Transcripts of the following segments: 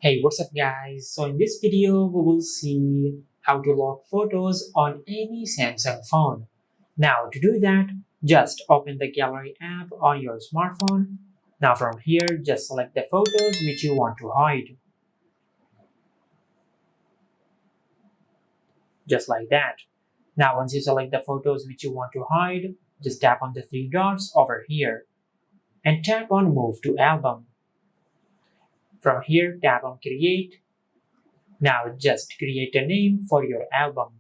Hey, what's up guys? So in this video, we will see how to lock photos on any Samsung phone. Now to do that, just open the gallery app on your smartphone. Now from here, just select the photos which you want to hide. Just like that. Now once you select the photos which you want to hide, just tap on the three dots over here and tap on Move to Album. From here, tap on Create. Now just create a name for your album.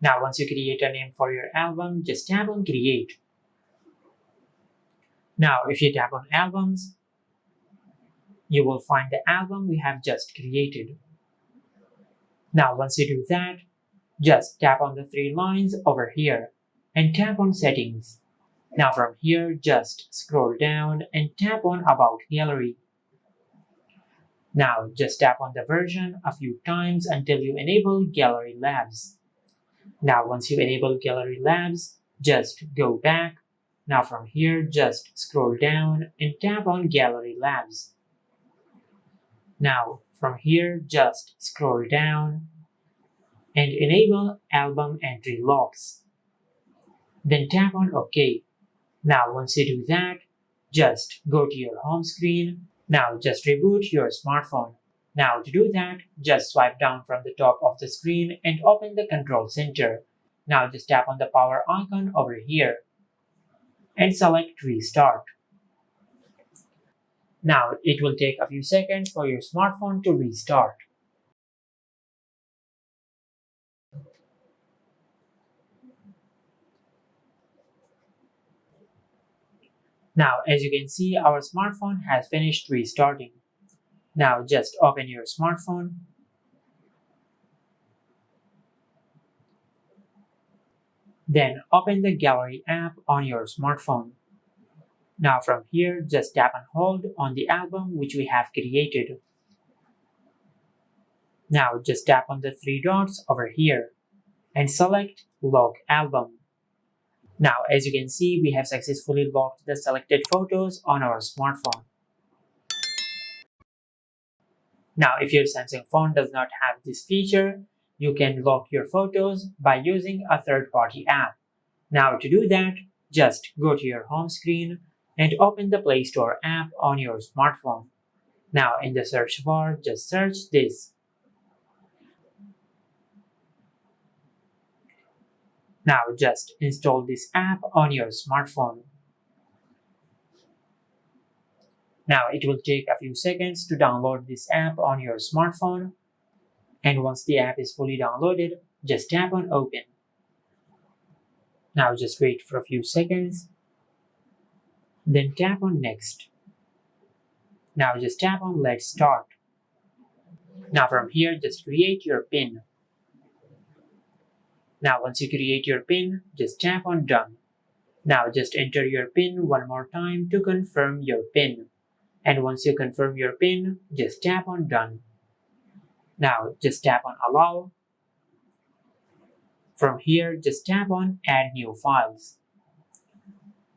Now once you create a name for your album, just tap on Create. Now if you tap on Albums, you will find the album we have just created. Now once you do that, just tap on the three lines over here and tap on Settings. Now from here, just scroll down and tap on About Gallery. Now just tap on the version a few times until you enable Gallery Labs. Now once you enable Gallery Labs, just go back. Now from here, just scroll down and tap on Gallery Labs. Now from here, just scroll down and enable Album Entry Locks. Then tap on OK. Now once you do that, just go to your home screen. Now just reboot your smartphone. Now to do that, just swipe down from the top of the screen and open the Control Center. Now just tap on the power icon over here and select Restart. Now it will take a few seconds for your smartphone to restart. Now as you can see, our smartphone has finished restarting. Now just open your smartphone. Then open the Gallery app on your smartphone. Now from here, just tap and hold on the album which we have created. Now just tap on the three dots over here and select Lock Album. Now as you can see, we have successfully locked the selected photos on our smartphone. Now if your Samsung phone does not have this feature, you can lock your photos by using a third-party app. Now to do that, just go to your home screen and open the Play Store app on your smartphone. Now in the search bar, just search this. Now just install this app on your smartphone. Now it will take a few seconds to download this app on your smartphone. And once the app is fully downloaded, just tap on Open. Now just wait for a few seconds. Then tap on Next. Now just tap on Let's Start. Now from here, just create your PIN. Now once you create your PIN, just tap on Done. Now just enter your PIN one more time to confirm your PIN. And once you confirm your PIN, just tap on Done. Now just tap on Allow. From here, just tap on Add New Files.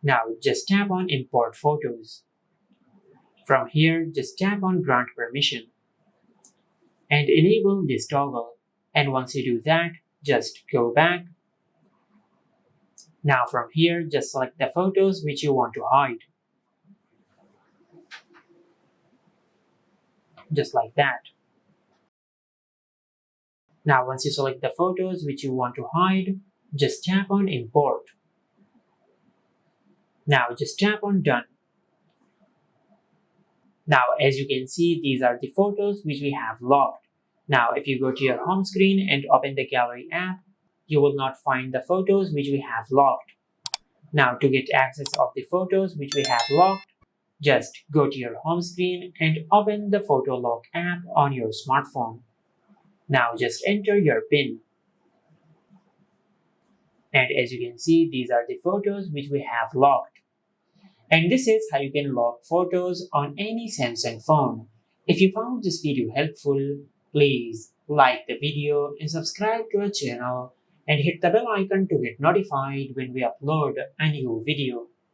Now just tap on Import Photos. From here, just tap on Grant Permission and enable this toggle. And once you do that, just go back. Now from here, just select the photos which you want to hide. Just like that. Now once you select the photos which you want to hide, just tap on Import. Now just tap on Done. Now as you can see, these are the photos which we have locked. Now if you go to your home screen and open the Gallery app, you will not find the photos which we have locked. Now to get access of the photos which we have locked, just go to your home screen and open the Photo Lock app on your smartphone. Now just enter your PIN. And as you can see, these are the photos which we have locked. And this is how you can lock photos on any Samsung phone. If you found this video helpful, please like the video and subscribe to our channel and hit the bell icon to get notified when we upload a new video.